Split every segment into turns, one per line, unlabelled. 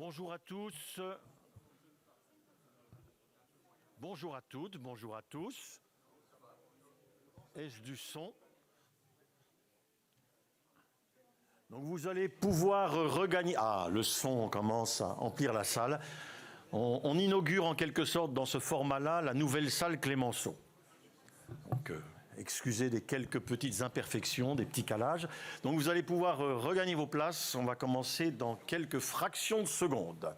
Bonjour à tous. Bonjour à toutes, bonjour à tous. Est-ce du son? Donc vous allez pouvoir regagner... Ah, le son commence à emplir la salle. On inaugure en quelque sorte dans ce format-là la nouvelle salle Clémenceau. Donc excusez des quelques petites imperfections, des petits calages. Donc vous allez pouvoir regagner vos places. On va commencer dans quelques fractions de secondes.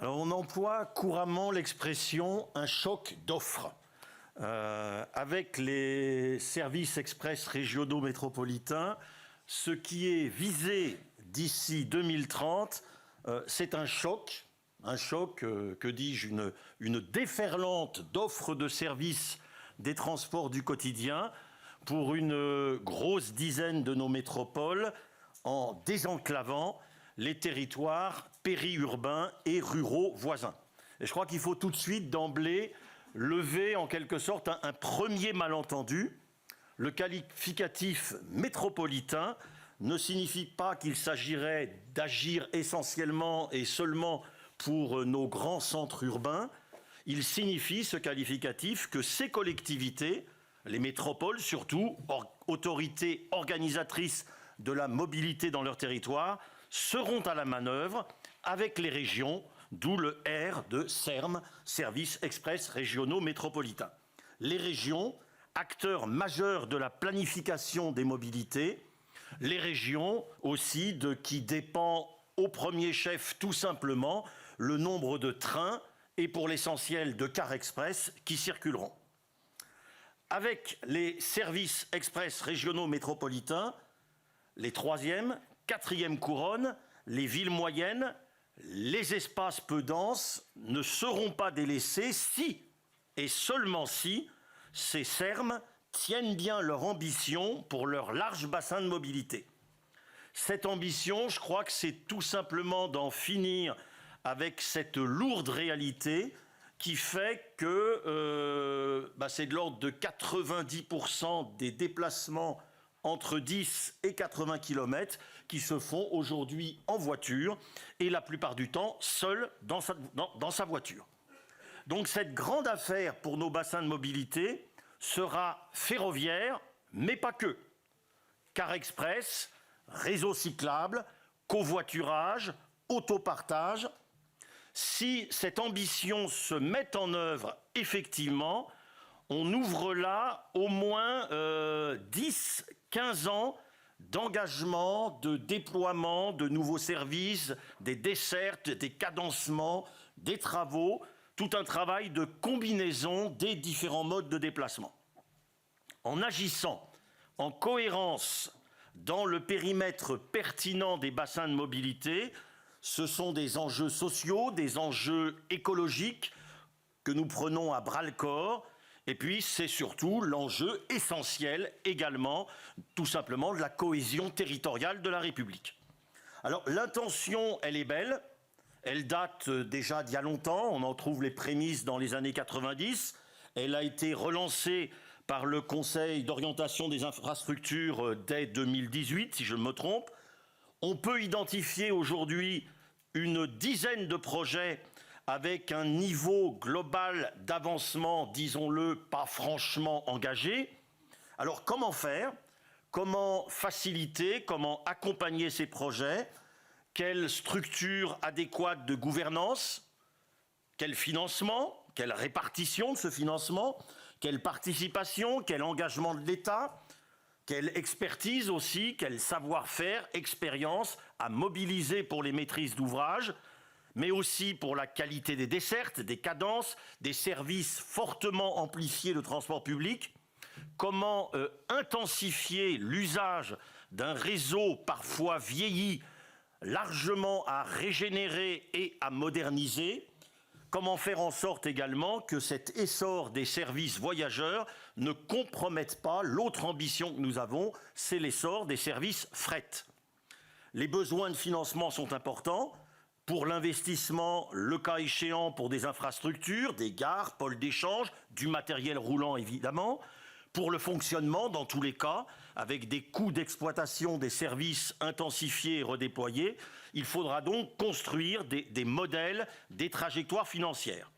Alors on emploie couramment l'expression « un choc d'offres ». Avec les services express régionaux métropolitains, ce qui est visé d'ici 2030, c'est un choc, que dis-je, une déferlante d'offres de services des transports du quotidien pour une grosse dizaine de nos métropoles en désenclavant les territoires périurbains et ruraux voisins. Et je crois qu'il faut tout de suite, d'emblée, lever en quelque sorte un premier malentendu. Le qualificatif métropolitain ne signifie pas qu'il s'agirait d'agir essentiellement et seulement pour nos grands centres urbains. Il signifie, ce qualificatif, que ces collectivités, les métropoles surtout, autorités organisatrices de la mobilité dans leur territoire, seront à la manœuvre avec les régions, d'où le R de SERM, Services Express Régionaux Métropolitains. Les régions, acteurs majeurs de la planification des mobilités, les régions aussi de qui dépend au premier chef tout simplement le nombre de trains et pour l'essentiel de cars express qui circuleront. Avec les services express régionaux métropolitains, les 3e, 4e couronnes, les villes moyennes, les espaces peu denses ne seront pas délaissés si, et seulement si, ces SERM tiennent bien leur ambition pour leur large bassin de mobilité. Cette ambition, je crois que c'est tout simplement d'en finir avec cette lourde réalité qui fait que c'est de l'ordre de 90% des déplacements entre 10 et 80 km qui se font aujourd'hui en voiture et la plupart du temps seul dans sa voiture. Donc cette grande affaire pour nos bassins de mobilité sera ferroviaire, mais pas que. Car express, réseau cyclable, covoiturage, autopartage. Si cette ambition se met en œuvre effectivement, on ouvre là au moins 10-15 ans d'engagement, de déploiement de nouveaux services, des dessertes, des cadencements, des travaux, tout un travail de combinaison des différents modes de déplacement. En agissant en cohérence dans le périmètre pertinent des bassins de mobilité, ce sont des enjeux sociaux, des enjeux écologiques que nous prenons à bras-le-corps. Et puis, c'est surtout l'enjeu essentiel également, tout simplement, de la cohésion territoriale de la République. Alors, l'intention, elle est belle. Elle date déjà d'il y a longtemps. On en trouve les prémices dans les années 90. Elle a été relancée par le Conseil d'orientation des infrastructures dès 2018, si je ne me trompe. On peut identifier aujourd'hui une dizaine de projets avec un niveau global d'avancement, disons-le, pas franchement engagé. Alors comment faire? Comment faciliter? Comment accompagner ces projets? Quelle structure adéquate de gouvernance? Quel financement? Quelle répartition de ce financement? Quelle participation? Quel engagement de l'État? Quelle expertise aussi? Quel savoir-faire, expérience à mobiliser pour les maîtrises d'ouvrage? Mais aussi pour la qualité des dessertes, des cadences, des services fortement amplifiés de transport public. Comment intensifier l'usage d'un réseau parfois vieilli, largement à régénérer et à moderniser. Comment faire en sorte également que cet essor des services voyageurs ne compromette pas l'autre ambition que nous avons, c'est l'essor des services fret. Les besoins de financement sont importants. Pour l'investissement, le cas échéant pour des infrastructures, des gares, pôles d'échange, du matériel roulant évidemment. Pour le fonctionnement, dans tous les cas, avec des coûts d'exploitation des services intensifiés et redéployés, il faudra donc construire des modèles, des trajectoires financières.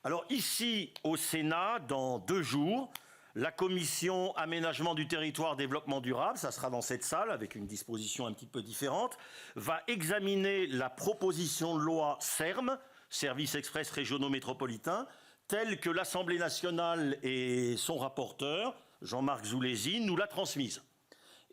Alors ici, au Sénat, dans 2 jours, la commission aménagement du territoire développement durable, ça sera dans cette salle avec une disposition un petit peu différente, va examiner la proposition de loi SERM, Services express régionaux métropolitains, telle que l'Assemblée nationale et son rapporteur, Jean-Marc Zulesi, nous l'a transmise.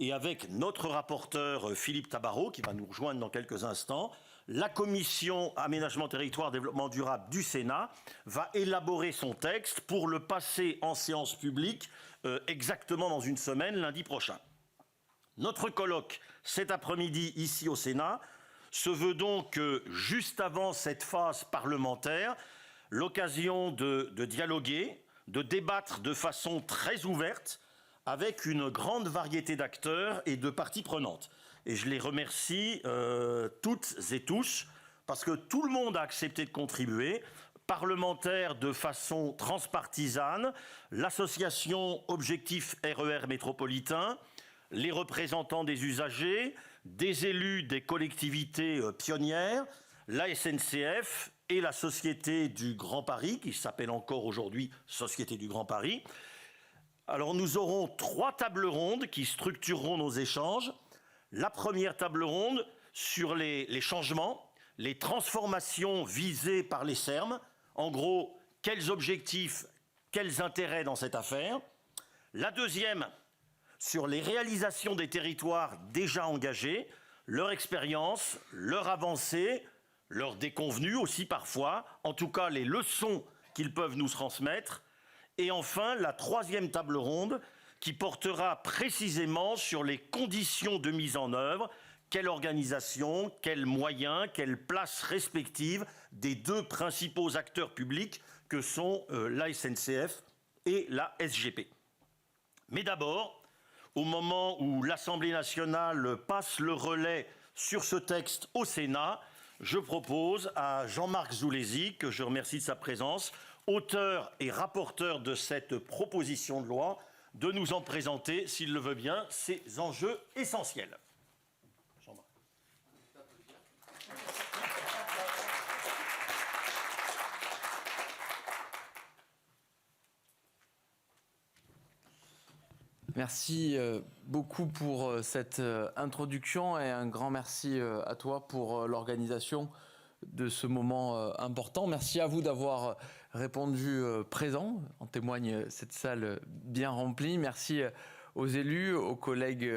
Et avec notre rapporteur Philippe Tabarot, qui va nous rejoindre dans quelques instants, la commission aménagement territoire développement durable du Sénat va élaborer son texte pour le passer en séance publique exactement dans une semaine, lundi prochain. Notre colloque cet après-midi ici au Sénat se veut donc juste avant cette phase parlementaire l'occasion de dialoguer, de débattre de façon très ouverte avec une grande variété d'acteurs et de parties prenantes. Et je les remercie toutes et tous, parce que tout le monde a accepté de contribuer, parlementaires de façon transpartisane, l'association Objectif RER métropolitain, les représentants des usagers, des élus des collectivités pionnières, la SNCF et la Société du Grand Paris, qui s'appelle encore aujourd'hui Société du Grand Paris. Alors nous aurons 3 tables rondes qui structureront nos échanges. La première table ronde sur les changements, les transformations visées par les SERM. En gros, quels objectifs, quels intérêts dans cette affaire. La deuxième sur les réalisations des territoires déjà engagés, leur expérience, leur avancée, leurs déconvenues aussi parfois, en tout cas les leçons qu'ils peuvent nous transmettre. Et enfin, la troisième table ronde qui portera précisément sur les conditions de mise en œuvre, quelle organisation, quels moyens, quelles places respectives des 2 principaux acteurs publics que sont la SNCF et la SGP. Mais d'abord, au moment où l'Assemblée nationale passe le relais sur ce texte au Sénat, je propose à Jean-Marc Zulesi, que je remercie de sa présence, auteur et rapporteur de cette proposition de loi, de nous en présenter, s'il le veut bien, ces enjeux essentiels. Jean-Marc.
Merci beaucoup pour cette introduction et un grand merci à toi pour l'organisation de ce moment important. Merci à vous d'avoir répondu présent. En témoigne cette salle bien remplie. Merci aux élus, aux collègues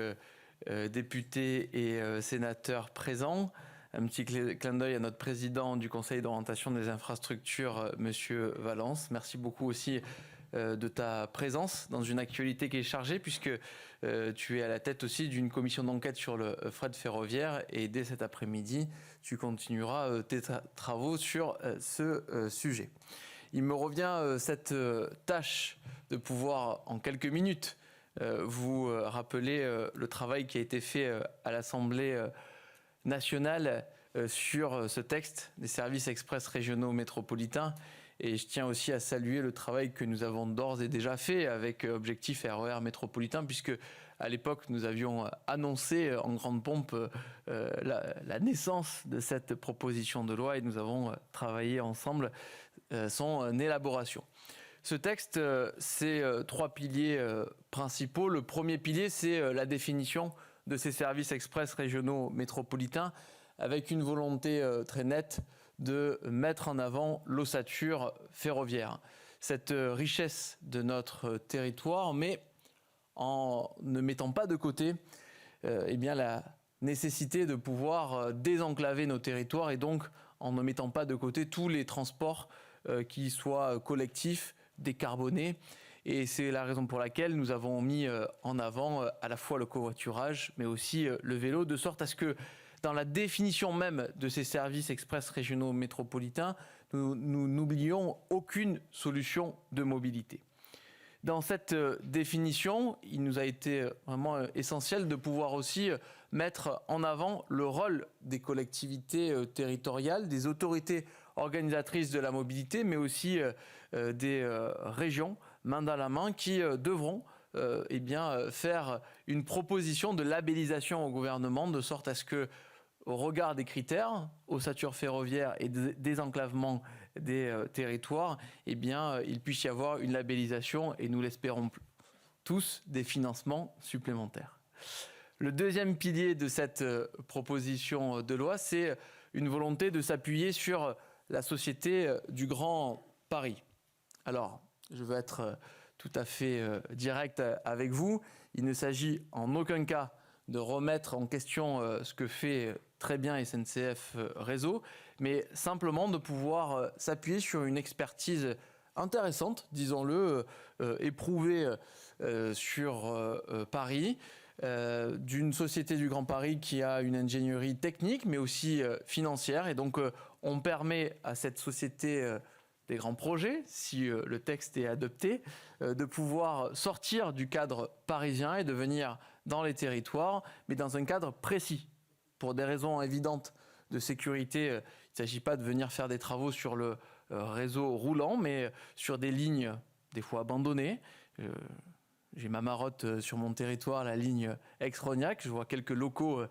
députés et sénateurs présents. Un petit clin d'œil à notre président du Conseil d'orientation des infrastructures, Monsieur Valence. Merci beaucoup aussi de ta présence dans une actualité qui est chargée puisque tu es à la tête aussi d'une commission d'enquête sur le fret ferroviaire et dès cet après-midi, tu continueras tes travaux sur ce sujet. Il me revient cette tâche de pouvoir en quelques minutes vous rappeler le travail qui a été fait à l'Assemblée nationale sur ce texte des services express régionaux métropolitains. Et je tiens aussi à saluer le travail que nous avons d'ores et déjà fait avec Objectif RER métropolitain, puisque à l'époque, nous avions annoncé en grande pompe la naissance de cette proposition de loi et nous avons travaillé ensemble son élaboration. Ce texte, c'est 3 piliers principaux. Le premier pilier, c'est la définition de ces services express régionaux métropolitains avec une volonté très nette de mettre en avant l'ossature ferroviaire. Cette richesse de notre territoire, mais en ne mettant pas de côté eh bien, la nécessité de pouvoir désenclaver nos territoires et donc en ne mettant pas de côté tous les transports qui soient collectifs, décarbonés. Et c'est la raison pour laquelle nous avons mis en avant à la fois le covoiturage, mais aussi le vélo, de sorte à ce que dans la définition même de ces services express régionaux métropolitains, nous n'oublions aucune solution de mobilité. Dans cette définition, il nous a été vraiment essentiel de pouvoir aussi mettre en avant le rôle des collectivités territoriales, des autorités organisatrices de la mobilité, mais aussi des régions, main dans la main, qui devront faire une proposition de labellisation au gouvernement, de sorte à ce que, au regard des critères, ossature ferroviaire et désenclavement des territoires, il puisse y avoir une labellisation et nous l'espérons tous des financements supplémentaires. Le deuxième pilier de cette proposition de loi, c'est une volonté de s'appuyer sur la Société du Grand Paris. Alors, je veux être tout à fait direct avec vous. Il ne s'agit en aucun cas de remettre en question ce que fait très bien SNCF Réseau, mais simplement de pouvoir s'appuyer sur une expertise intéressante, disons-le, éprouvée sur Paris, d'une Société du Grand Paris qui a une ingénierie technique, mais aussi financière. Et donc, on permet à cette société des grands projets, si le texte est adopté, de pouvoir sortir du cadre parisien et de venir dans les territoires, mais dans un cadre précis. Pour des raisons évidentes de sécurité, il ne s'agit pas de venir faire des travaux sur le réseau roulant, mais sur des lignes des fois abandonnées. J'ai ma marotte sur mon territoire, la ligne Aix-Rognac. Je vois quelques locaux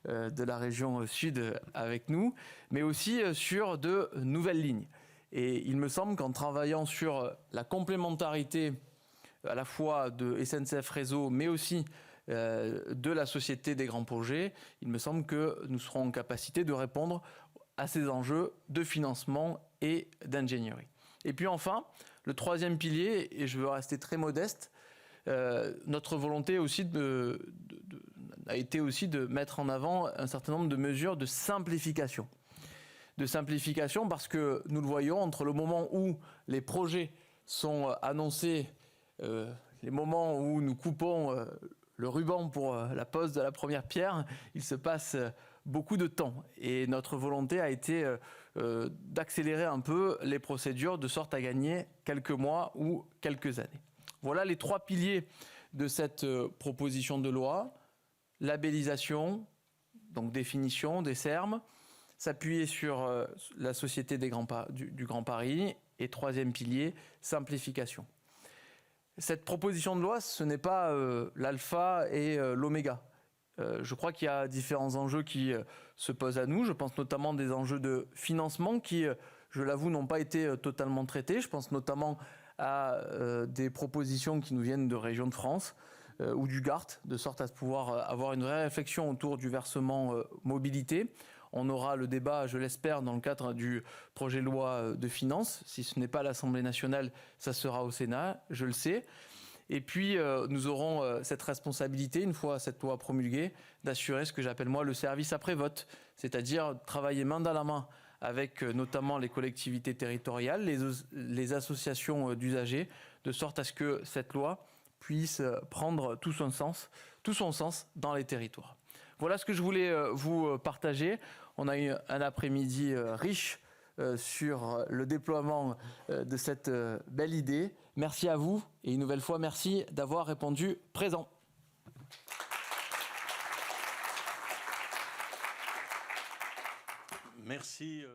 de la région sud avec nous, mais aussi sur de nouvelles lignes. Et il me semble qu'en travaillant sur la complémentarité à la fois de SNCF Réseau, mais aussi de la Société des grands projets, il me semble que nous serons en capacité de répondre à ces enjeux de financement et d'ingénierie. Et puis enfin, le troisième pilier, et je veux rester très modeste, notre volonté aussi a été aussi de mettre en avant un certain nombre de mesures de simplification. De simplification parce que nous le voyons, entre le moment où les projets sont annoncés, les moments où nous coupons le ruban pour la pose de la première pierre, il se passe beaucoup de temps. Et notre volonté a été d'accélérer un peu les procédures de sorte à gagner quelques mois ou quelques années. Voilà les trois piliers de cette proposition de loi. Labellisation, donc définition des termes, s'appuyer sur la Société du Grand Paris et troisième pilier, simplification. Cette proposition de loi, ce n'est pas l'alpha et l'oméga. Je crois qu'il y a différents enjeux qui se posent à nous. Je pense notamment des enjeux de financement qui, je l'avoue, n'ont pas été totalement traités. Je pense notamment à des propositions qui nous viennent de Régions de France ou du Gard, de sorte à pouvoir avoir une vraie réflexion autour du versement mobilité. On aura le débat, je l'espère, dans le cadre du projet de loi de finances. Si ce n'est pas à l'Assemblée nationale, ça sera au Sénat, je le sais. Et puis, nous aurons cette responsabilité, une fois cette loi promulguée, d'assurer ce que j'appelle moi le service après-vote, c'est-à-dire travailler main dans la main avec notamment les collectivités territoriales, les associations d'usagers, de sorte à ce que cette loi puisse prendre tout son sens dans les territoires. Voilà ce que je voulais vous partager. On a eu un après-midi riche sur le déploiement de cette belle idée. Merci à vous et une nouvelle fois, merci d'avoir répondu présent.
Merci.